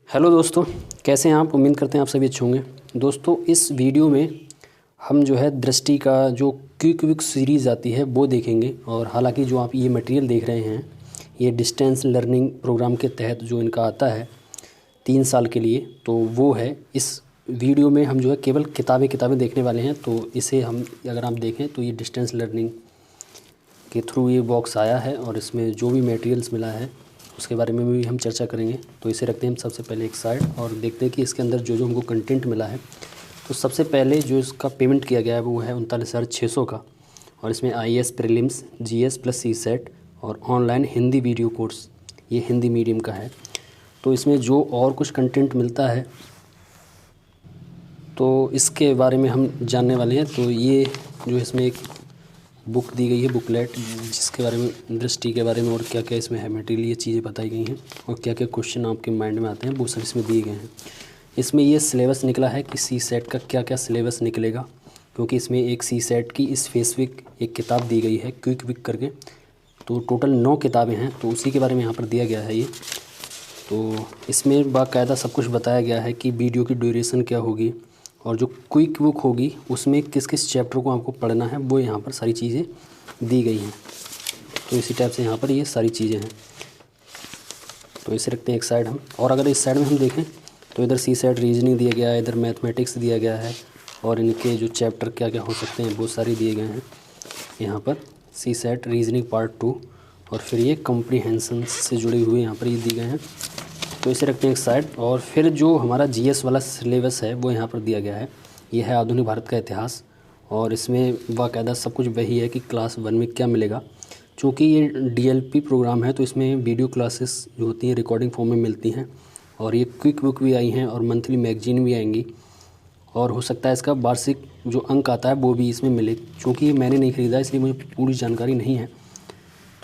Hello दोस्तों, कैसे हैं आप। उम्मीद करते हैं आप सभी अच्छे होंगे। दोस्तों, इस वीडियो में हम जो है दृष्टि का जो क्विक सीरीज़ आती है वो देखेंगे। और हालांकि जो आप ये मटेरियल देख रहे हैं ये डिस्टेंस लर्निंग प्रोग्राम के तहत जो इनका आता है 3 साल के लिए, तो वो है। इस वीडियो में हम जो है केवल किताबें देखने वाले हैं। तो इसे हम अगर आप देखें तो ये डिस्टेंस लर्निंग के थ्रू ये बॉक्स आया है और इसमें जो भी मटेरियल्स मिला है उसके बारे में भी हम चर्चा करेंगे। तो इसे रखते हैं हम सबसे पहले एक साइड और देखते हैं कि इसके अंदर जो हमको कंटेंट मिला है। तो सबसे पहले जो इसका पेमेंट किया गया है वो है 39,600 का। और इसमें IAS prelims, GS plus CSET और ऑनलाइन हिंदी वीडियो कोर्स, ये हिंदी मीडियम का है। तो इसमें जो और कुछ कंटेंट मिलता है तो इसके बारे में हम जानने वाले हैं। तो ये जो इसमें एक बुक दी गई है, बुकलेट, जिसके बारे में दृष्टि के बारे में और क्या क्या इसमें है मटेरियल, ये चीज़ें बताई गई हैं और क्या क्या क्वेश्चन आपके माइंड में आते हैं वो सब इसमें दिए गए हैं। इसमें ये सिलेबस निकला है कि CSET का क्या क्या सिलेबस निकलेगा, क्योंकि इसमें एक CSET की इस फेस वीक एक किताब दी गई है क्विक विक करके। तो टोटल 9 किताबें हैं, तो उसी के बारे में यहाँ पर दिया गया है ये। तो इसमें बाकायदा सब कुछ बताया गया है कि वीडियो की ड्यूरेशन क्या होगी और जो क्विक बुक होगी उसमें किस किस चैप्टर को आपको पढ़ना है वो यहाँ पर सारी चीज़ें दी गई हैं। तो इसी टाइप से यहाँ पर ये सारी चीज़ें हैं। तो इसे रखते हैं एक साइड हम। और अगर इस साइड में हम देखें तो इधर CSET रीजनिंग दिया गया है, इधर मैथमेटिक्स दिया गया है और इनके जो चैप्टर क्या क्या हो सकते हैं वो सारे दिए गए हैं यहाँ पर। CSET रीजनिंग पार्ट 2 और फिर ये कॉम्प्रीहेंशन से जुड़े हुए यहाँ पर ये दिए गए हैं। तो इसे रखते हैं एक साइड। और फिर जो हमारा GS वाला सिलेबस है वो यहाँ पर दिया गया है। ये है आधुनिक भारत का इतिहास और इसमें बाकायदा सब कुछ वही है कि क्लास 1 में क्या मिलेगा। चूँकि ये DLP प्रोग्राम है तो इसमें वीडियो क्लासेस जो होती हैं रिकॉर्डिंग फॉर्म में मिलती हैं और ये क्विक बुक भी आई हैं और मंथली मैगजीन भी आएंगी। और हो सकता है इसका वार्षिक जो अंक आता है वो भी इसमें मिले। चूँकि मैंने नहीं ख़रीदा इसलिए मुझे पूरी जानकारी नहीं है।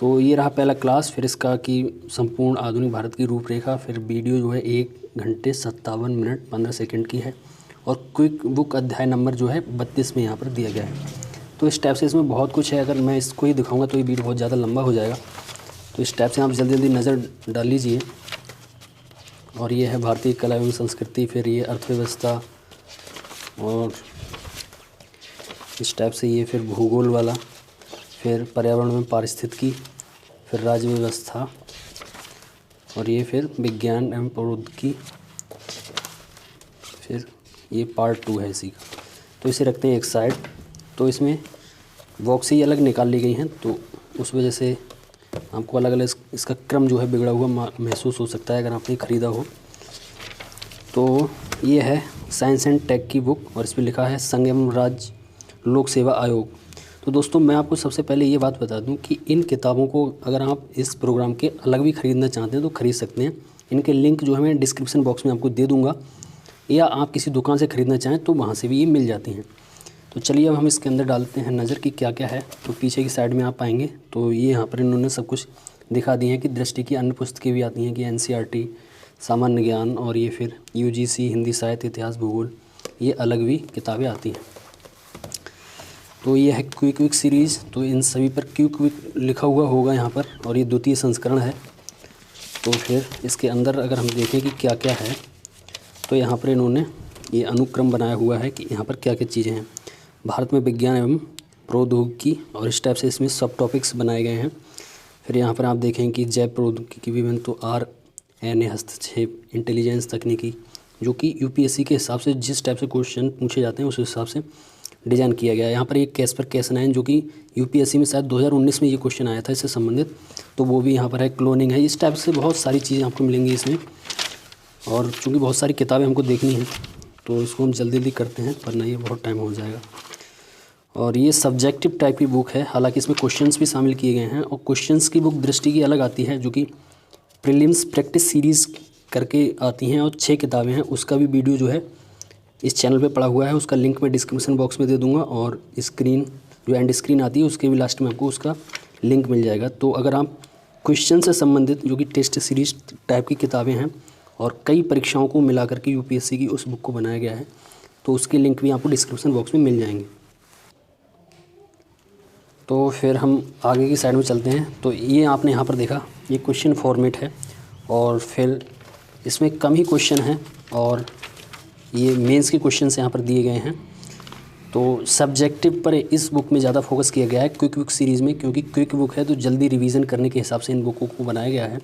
तो ये रहा पहला क्लास। फिर इसका कि संपूर्ण आधुनिक भारत की रूपरेखा। फिर वीडियो जो है 1 घंटे 57 मिनट 15 सेकंड की है और क्विक बुक अध्याय नंबर जो है 32 में यहाँ पर दिया गया है। तो इस टाइप से इसमें बहुत कुछ है। अगर मैं इसको ही दिखाऊंगा तो ये वीडियो बहुत ज़्यादा लंबा हो जाएगा। तो इस टाइप से आप जल्दी जल्दी नज़र डाल लीजिए। और ये है भारतीय कला एवं संस्कृति, फिर ये अर्थव्यवस्था और इस टाइप से ये फिर भूगोल वाला, फिर पर्यावरण में पारिस्थितिकी, फिर राज्य व्यवस्था और ये फिर विज्ञान एवं प्रौद्योगिकी, फिर ये पार्ट 2 है इसी का। तो इसे रखते हैं एक साइड। तो इसमें बॉक्स ही अलग निकाल ली गई हैं तो उस वजह से आपको अलग अलग इसका क्रम जो है बिगड़ा हुआ महसूस हो सकता है अगर आपने ख़रीदा हो। तो ये है साइंस एंड टेक की बुक और इसमें लिखा है संघ एवं राज्य लोक सेवा आयोग। तो दोस्तों, मैं आपको सबसे पहले ये बात बता दूं कि इन किताबों को अगर आप इस प्रोग्राम के अलग भी ख़रीदना चाहते हैं तो ख़रीद सकते हैं। इनके लिंक जो है मैं डिस्क्रिप्शन बॉक्स में आपको दे दूँगा, या आप किसी दुकान से ख़रीदना चाहें तो वहाँ से भी ये मिल जाती हैं। तो चलिए अब हम इसके अंदर डालते हैं नज़र कि क्या क्या है। तो पीछे की साइड में आप पाएंगे तो ये यहाँ पर इन्होंने सब कुछ दिखा दिए हैं कि दृष्टि की अन्य पुस्तकें भी आती हैं कि NCERT सामान्य ज्ञान और ये फिर UGC हिंदी साहित्य इतिहास भूगोल, ये अलग भी किताबें आती हैं। तो ये है क्विक विक सीरीज़। तो इन सभी पर क्विक विक लिखा हुआ होगा यहाँ पर और ये द्वितीय संस्करण है। तो फिर इसके अंदर अगर हम देखें कि क्या क्या है तो यहाँ पर इन्होंने ये अनुक्रम बनाया हुआ है कि यहाँ पर क्या क्या चीज़ें हैं। भारत में विज्ञान एवं प्रौद्योगिकी और इस टाइप से इसमें सब टॉपिक्स बनाए गए हैं। फिर यहाँ पर आप देखें कि जैव प्रौद्योगिकी विभिन्न, तो RNA हस्तक्षेप, इंटेलिजेंस तकनीकी, जो कि UPSC के हिसाब से जिस टाइप से क्वेश्चन पूछे जाते हैं उस हिसाब से डिज़ाइन किया गया है। यहाँ पर एक कैस्पर Cas9 जो कि UPSC में शायद 2019 में ये क्वेश्चन आया था इससे संबंधित, तो वो भी यहाँ पर है। क्लोनिंग है। इस टाइप से बहुत सारी चीज़ें आपको मिलेंगी इसमें। और चूँकि बहुत सारी किताबें हमको देखनी हैं तो इसको हम जल्दी जल्दी करते हैं, वरना ये बहुत टाइम हो जाएगा। और ये सब्जेक्टिव टाइप की बुक है, हालांकि इसमें क्वेश्चंस भी शामिल किए गए हैं। और क्वेश्चंस की बुक दृष्टि की अलग आती है जो कि प्रीलिम्स प्रैक्टिस सीरीज़ करके आती हैं और 6 किताबें हैं। उसका भी वीडियो जो है इस चैनल पे पड़ा हुआ है, उसका लिंक मैं डिस्क्रिप्शन बॉक्स में दे दूँगा और स्क्रीन जो एंड स्क्रीन आती है उसके भी लास्ट में आपको उसका लिंक मिल जाएगा। तो अगर आप क्वेश्चन से संबंधित जो कि टेस्ट सीरीज टाइप की किताबें हैं और कई परीक्षाओं को मिला करके UPSC की उस बुक को बनाया गया है, तो उसके लिंक भी आपको डिस्क्रिप्शन बॉक्स में मिल जाएंगे। तो फिर हम आगे की साइड में चलते हैं। तो ये आपने यहाँ पर देखा, ये क्वेश्चन फॉर्मेट है और फिर इसमें कम ही क्वेश्चन हैं और ये मेंस के क्वेश्चंस यहाँ पर दिए गए हैं। तो सब्जेक्टिव पर इस बुक में ज़्यादा फोकस किया गया है क्विक बुक सीरीज़ में, क्योंकि क्विक बुक है तो जल्दी रिवीजन करने के हिसाब से इन बुकों को बनाया गया है।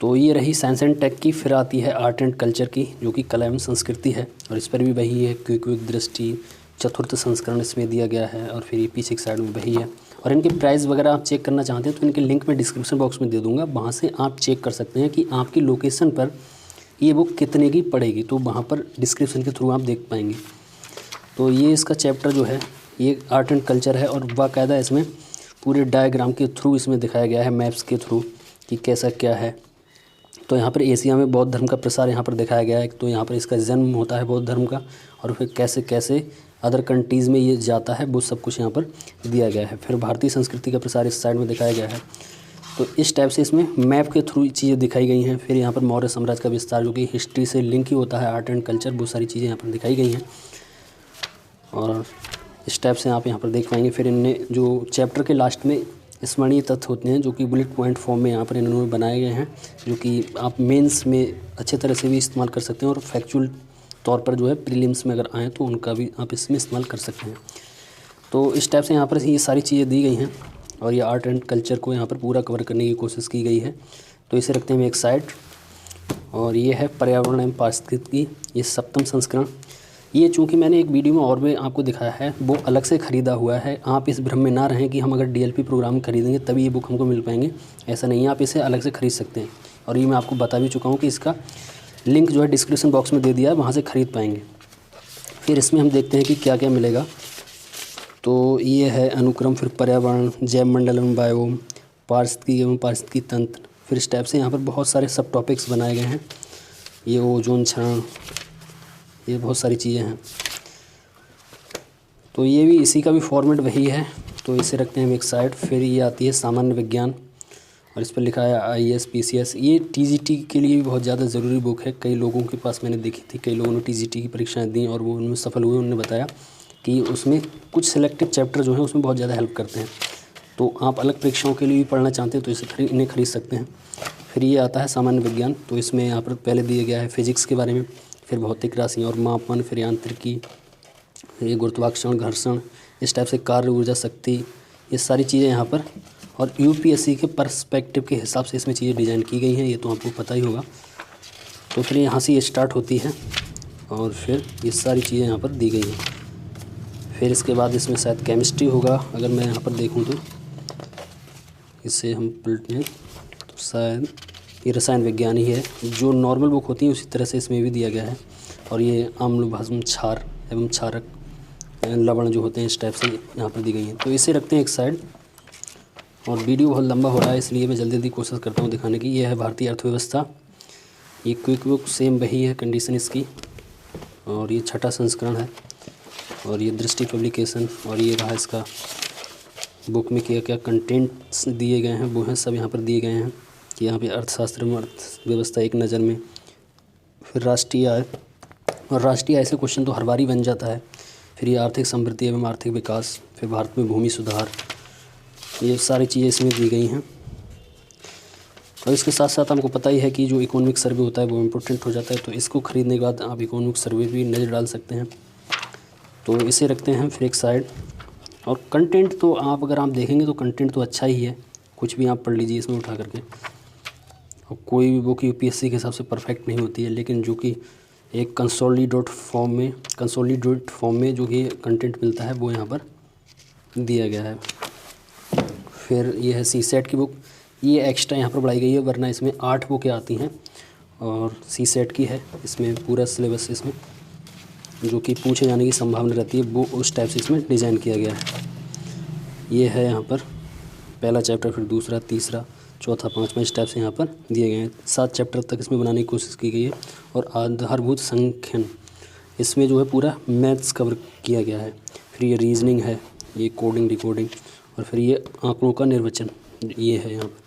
तो ये रही साइंस एंड टेक की। फिर आती है आर्ट एंड कल्चर की, जो कि कला एवं संस्कृति है, और इस पर भी वही है क्विक दृष्टि, चतुर्थ संस्करण इसमें दिया गया है, और फिर ये पीछे की साइड में वही है। और इनके प्राइस वगैरह आप चेक करना चाहते हैं तो इनके लिंक मैं डिस्क्रिप्शन बॉक्स में दे दूँगा, वहाँ से आप चेक कर सकते हैं कि आपकी लोकेशन पर ये बुक कितने की पड़ेगी, तो वहाँ पर डिस्क्रिप्शन के थ्रू आप देख पाएंगे। तो ये इसका चैप्टर जो है ये आर्ट एंड कल्चर है, और बाकायदा इसमें पूरे डायग्राम के थ्रू इसमें दिखाया गया है, मैप्स के थ्रू कि कैसा क्या है। तो यहाँ पर एशिया में बौद्ध धर्म का प्रसार यहाँ पर दिखाया गया है। तो यहाँ पर इसका जन्म होता है बौद्ध धर्म का, और फिर कैसे कैसे अदर कंट्रीज़ में ये जाता है वो सब कुछ यहाँ पर दिया गया है। फिर भारतीय संस्कृति का प्रसार इस साइड में दिखाया गया है। तो इस टाइप से इसमें मैप के थ्रू चीज़ें दिखाई गई हैं। फिर यहाँ पर मौर्य साम्राज्य का विस्तार, जो कि हिस्ट्री से लिंक ही होता है, आर्ट एंड कल्चर, बहुत सारी चीज़ें यहाँ पर दिखाई गई हैं, और इस टाइप से आप यहाँ पर देख पाएंगे। फिर इनने जो चैप्टर के लास्ट में स्मरणीय तथ्य होते हैं, जो कि बुलेट पॉइंट फॉर्म में यहाँ पर इन्होंने बनाए गए हैं, जो कि आप मेंस में अच्छे तरह से भी इस्तेमाल कर सकते हैं, और फैक्चुअल तौर पर जो है प्रीलिम्स में अगर आएँ तो उनका भी आप इसमें इस्तेमाल कर सकते हैं। तो इस टाइप से यहाँ पर ये सारी चीज़ें दी गई हैं, और ये आर्ट एंड कल्चर को यहाँ पर पूरा कवर करने की कोशिश की गई है। तो इसे रखते हैं एक साइड। और ये है पर्यावरण एवं पारिस्थितिकी, ये 7वां संस्करण। ये चूँकि मैंने एक वीडियो में और भी आपको दिखाया है, वो अलग से ख़रीदा हुआ है। आप इस भ्रम में ना रहें कि हम अगर DLP प्रोग्राम खरीदेंगे तभी ये बुक हमको मिल पाएंगे, ऐसा नहीं है। आप इसे अलग से ख़रीद सकते हैं, और ये मैं आपको बता भी चुका हूँ कि इसका लिंक जो है डिस्क्रिप्शन बॉक्स में दे दिया है, वहाँ से ख़रीद पाएंगे। फिर इसमें हम देखते हैं कि क्या क्या मिलेगा। तो ये है अनुक्रम, फिर पर्यावरण, जैव मंडल एवं बायोम, पारिस्थितिकी एवं पारिस्थितिकी तंत्र। फिर इस टाइप से यहाँ पर बहुत सारे सब टॉपिक्स बनाए गए हैं। ये ओजोन क्षरण, ये बहुत सारी चीज़ें हैं। तो ये भी इसी का भी फॉर्मेट वही है, तो इसे रखते हैं हम एक साइड। फिर ये आती है सामान्य विज्ञान, और इस पर लिखा है IAS PCS। ये TGT के लिए भी बहुत ज़्यादा ज़रूरी बुक है। कई लोगों के पास मैंने देखी थी, कई लोगों ने TGT की परीक्षाएं दी और वो उनमें सफल हुए। उन्होंने बताया कि उसमें कुछ सिलेक्टिव चैप्टर जो हैं उसमें बहुत ज़्यादा हेल्प करते हैं। तो आप अलग परीक्षाओं के लिए भी पढ़ना चाहते हैं तो इन्हें खरीद सकते हैं। फिर ये आता है सामान्य विज्ञान, तो इसमें यहाँ पर पहले दिया गया है फिजिक्स के बारे में, फिर भौतिक राशियाँ और मापन, फिर यांत्रिकी, ये गुरुत्वाकर्षण, घर्षण, इस टाइप से कार्य, ऊर्जा, शक्ति, ये सारी चीज़ें यहाँ पर। और UPSC के पर्सपेक्टिव के हिसाब से इसमें चीज़ें डिज़ाइन की गई हैं, ये तो आपको पता ही होगा। तो फिर यहाँ से ये स्टार्ट होती है, और फिर ये सारी चीज़ें यहाँ पर दी गई हैं। फिर इसके बाद इसमें शायद केमिस्ट्री होगा, अगर मैं यहाँ पर देखूँ तो इसे हम पलटें तो शायद ये रसायन विज्ञान ही है। जो नॉर्मल बुक होती है उसी तरह से इसमें भी दिया गया है। और ये अम्ल, भस्म, क्षार एवं क्षारक, लवण जो होते हैं, इस टाइप से यहाँ पर दी गई हैं। तो इसे रखते हैं एक साइड। और वीडियो बहुत लंबा हो रहा है, इसलिए मैं जल्दी जल्दी कोशिश करता हूँ दिखाने की। ये है भारतीय अर्थव्यवस्था, ये क्विक बुक सेम वही है कंडीशन इसकी, और ये 6वां संस्करण है। और ये दृष्टि पब्लिकेशन, और ये रहा इसका बुक में क्या क्या कंटेंट्स दिए गए हैं वो हैं सब यहाँ पर दिए गए हैं कि यहाँ पे अर्थशास्त्र में अर्थव्यवस्था एक नज़र में। फिर राष्ट्रीय आय, और राष्ट्रीय आय से क्वेश्चन तो हर बार ही बन जाता है। फिर ये आर्थिक समृद्धि एवं आर्थिक विकास, फिर भारत में भूमि सुधार, ये सारी चीज़ें इसमें दी गई हैं। और इसके साथ साथ हमको पता ही है कि जो इकोनॉमिक सर्वे होता है वो इम्पोर्टेंट हो जाता है, तो इसको ख़रीदने के बाद आप इकोनॉमिक सर्वे भी नज़र डाल सकते हैं। तो इसे रखते हैं फिर एक साइड। और कंटेंट तो अगर आप देखेंगे तो कंटेंट तो अच्छा ही है, कुछ भी आप पढ़ लीजिए इसमें उठा करके। और कोई भी बुक UPSC के हिसाब से परफेक्ट नहीं होती है, लेकिन जो कि एक कंसोलिडेटेड फॉर्म में जो कि कंटेंट मिलता है वो यहाँ पर दिया गया है। फिर ये है CSET की बुक, ये एक्स्ट्रा यहाँ पर बढ़ाई गई है, वरना इसमें 8 बुकें आती हैं और CSET की है। इसमें पूरा सिलेबस इसमें जो कि पूछे जाने की संभावना रहती है वो उस टाइप से इसमें डिज़ाइन किया गया है। ये है यहाँ पर पहला चैप्टर, फिर दूसरा, तीसरा, चौथा, पाँचवा, इस टाइप से यहाँ पर दिए गए हैं। 7 चैप्टर तक इसमें बनाने की कोशिश की गई है। और आधारभूत संख्यन, इसमें जो है पूरा मैथ्स कवर किया गया है। फिर ये रीजनिंग है, ये कोडिंग, डिकोडिंग, और फिर ये आंकड़ों का निर्वचन, ये है यहाँ पर।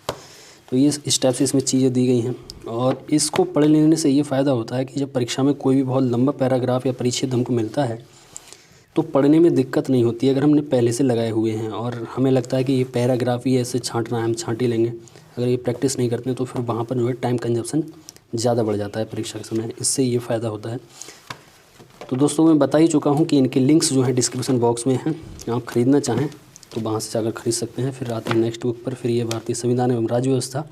तो ये इस टाइप से इसमें चीज़ें दी गई हैं। और इसको पढ़ लेने से ये फ़ायदा होता है कि जब परीक्षा में कोई भी बहुत लंबा पैराग्राफ या परिच्छेद हमको मिलता है तो पढ़ने में दिक्कत नहीं होती है, अगर हमने पहले से लगाए हुए हैं। और हमें लगता है कि ये पैराग्राफ ही ऐसे छांटना है, हम छांट ही लेंगे। अगर ये प्रैक्टिस नहीं करते हैं तो फिर वहाँ पर जो है टाइम कंजप्शन ज़्यादा बढ़ जाता है परीक्षा के समय, इससे ये फ़ायदा होता है। तो दोस्तों मैं बता ही चुका हूँ कि इनके लिंक्स जो हैं डिस्क्रिप्शन बॉक्स में हैं, आप ख़रीदना चाहें तो वहाँ से जाकर ख़रीद सकते हैं। फिर आते हैं नेक्स्ट बुक पर। फिर ये भारतीय संविधान एवं राज्य व्यवस्था,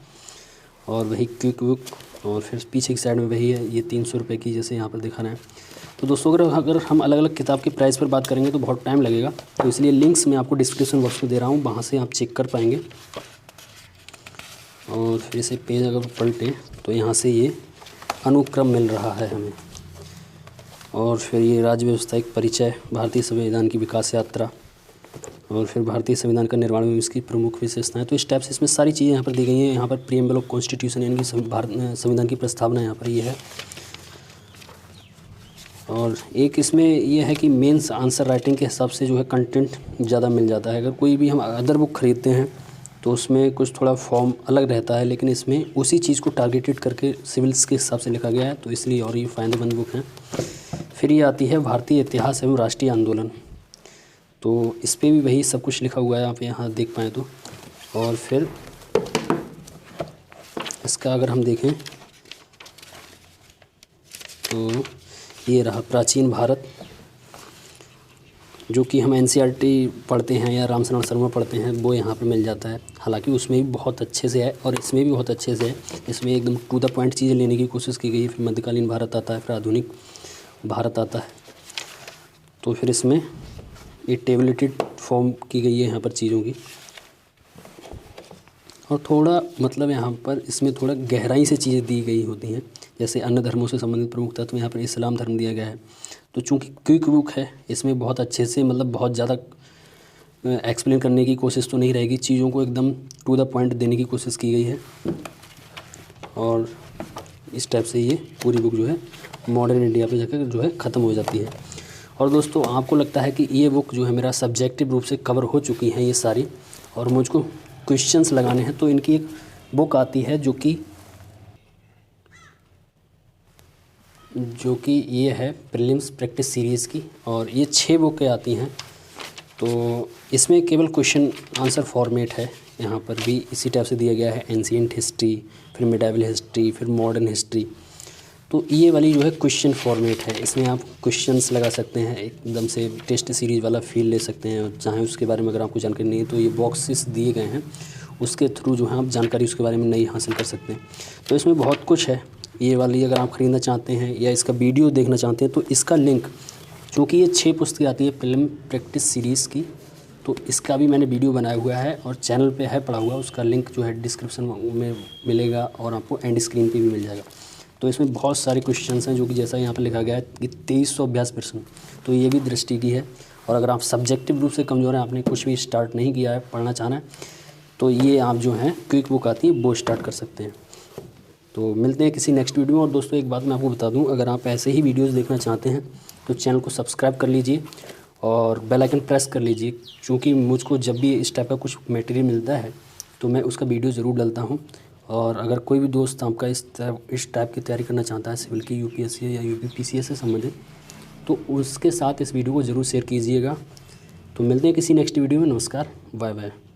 और वही क्विक बुक, और फिर पीछे की साइड में वही है, ये 300 रुपये की जैसे यहाँ पर दिखा रहे हैं। तो दोस्तों अगर हम अलग अलग किताब की प्राइस पर बात करेंगे तो बहुत टाइम लगेगा, तो इसलिए लिंक्स मैं आपको डिस्क्रिप्शन बॉक्स में दे रहा हूँ, वहाँ से आप चेक कर पाएंगे। और फिर इसे पेज अगर पलटें तो यहाँ से ये अनुक्रम मिल रहा है हमें। और फिर ये राज्य व्यवस्था एक परिचय, भारतीय संविधान की विकास यात्रा, और फिर भारतीय संविधान का निर्माण में इसकी प्रमुख विशेषताएं। तो इस टाइप से इसमें सारी चीज़ें यहाँ पर दी गई हैं। यहाँ पर प्रीएम्बल ऑफ कॉन्स्टिट्यूशन यानी कि भारत संविधान की प्रस्तावना यहाँ पर ये है। और एक इसमें ये है कि मेंस आंसर राइटिंग के हिसाब से जो है कंटेंट ज़्यादा मिल जाता है। अगर कोई भी हम अदर बुक ख़रीदते हैं तो उसमें कुछ थोड़ा फॉर्म अलग रहता है, लेकिन इसमें उसी चीज़ को टारगेटेड करके सिविल्स के हिसाब से लिखा गया है, तो इसलिए और ये फ़ायदेमंद बुक है। फिर ये आती है भारतीय इतिहास एवं राष्ट्रीय आंदोलन, तो इस पर भी वही सब कुछ लिखा हुआ है, आप यहाँ देख पाएँ तो। और फिर इसका अगर हम देखें तो ये रहा प्राचीन भारत, जो कि हम एनसीईआरटी पढ़ते हैं या रामशरण शर्मा पढ़ते हैं, वो यहाँ पर मिल जाता है। हालांकि उसमें भी बहुत अच्छे से है और इसमें भी बहुत अच्छे से है। इसमें एकदम टू द पॉइंट चीज़ें लेने की कोशिश की गई है। फिर मध्यकालीन भारत आता है, फिर आधुनिक भारत आता है। तो फिर इसमें ये टेबलेटेड फॉर्म की गई है यहाँ पर चीज़ों की, और थोड़ा मतलब यहाँ पर इसमें थोड़ा गहराई से चीज़ें दी गई होती हैं। जैसे अन्य धर्मों से संबंधित प्रमुख तत्व, यहाँ पर इस्लाम धर्म दिया गया है। तो चूँकि क्विक बुक है, इसमें बहुत अच्छे से मतलब बहुत ज़्यादा एक्सप्लेन करने की कोशिश तो नहीं रहेगी, चीज़ों को एकदम टू द पॉइंट देने की कोशिश की गई है। और इस टाइप से ये पूरी बुक जो है मॉडर्न इंडिया पे जाकर जो है ख़त्म हो जाती है। और दोस्तों आपको लगता है कि ये बुक जो है मेरा सब्जेक्टिव रूप से कवर हो चुकी हैं ये सारी, और मुझको क्वेश्चंस लगाने हैं, तो इनकी एक बुक आती है जो कि ये है प्रीलिम्स प्रैक्टिस सीरीज़ की, और ये 6 बुकें आती हैं। तो इसमें केवल क्वेश्चन आंसर फॉर्मेट है, यहाँ पर भी इसी टाइप से दिया गया है। एंशिएंट हिस्ट्री, फिर मिडाइवल हिस्ट्री, फिर मॉडर्न हिस्ट्री। तो ये वाली जो है क्वेश्चन फॉर्मेट है, इसमें आप क्वेश्चंस लगा सकते हैं, एकदम से टेस्ट सीरीज़ वाला फील ले सकते हैं। और चाहे उसके बारे में अगर आपको जानकारी नहीं है तो ये बॉक्सेस दिए गए हैं, उसके थ्रू जो है आप जानकारी उसके बारे में नहीं हासिल कर सकते हैं। तो इसमें बहुत कुछ है। ये वाली अगर आप ख़रीदना चाहते हैं या इसका वीडियो देखना चाहते हैं तो इसका लिंक, चूँकि ये 6 पुस्तकें आती है प्रीलिम प्रैक्टिस सीरीज़ की, तो इसका भी मैंने वीडियो बनाया हुआ है और चैनल पे है पड़ा हुआ, उसका लिंक जो है डिस्क्रिप्शन में मिलेगा और आपको एंड स्क्रीन पे भी मिल जाएगा। तो इसमें बहुत सारे क्वेश्चंस हैं जो कि जैसा यहाँ पे लिखा गया है कि 2300 अभ्यास प्रश्न, तो ये भी दृष्टि की है। और अगर आप सब्जेक्टिव रूप से कमज़ोर हैं, आपने कुछ भी स्टार्ट नहीं किया है, पढ़ना चाहना है, तो ये आप जो हैं क्विक बुक आती है वो स्टार्ट कर सकते हैं। तो मिलते हैं किसी नेक्स्ट वीडियो में। और दोस्तों एक बात मैं आपको बता दूं, अगर आप ऐसे ही वीडियोस देखना चाहते हैं तो चैनल को सब्सक्राइब कर लीजिए और बेल आइकन प्रेस कर लीजिए, क्योंकि मुझको जब भी इस टाइप का कुछ मटेरियल मिलता है तो मैं उसका वीडियो ज़रूर डालता हूं। और अगर कोई भी दोस्त आपका इस टाइप की तैयारी करना चाहता है, सिविल की, यूपीएससी या यूपीपीसीएस से संबंधित, तो उसके साथ इस वीडियो को ज़रूर शेयर कीजिएगा। तो मिलते हैं किसी नेक्स्ट वीडियो में। नमस्कार, बाय बाय।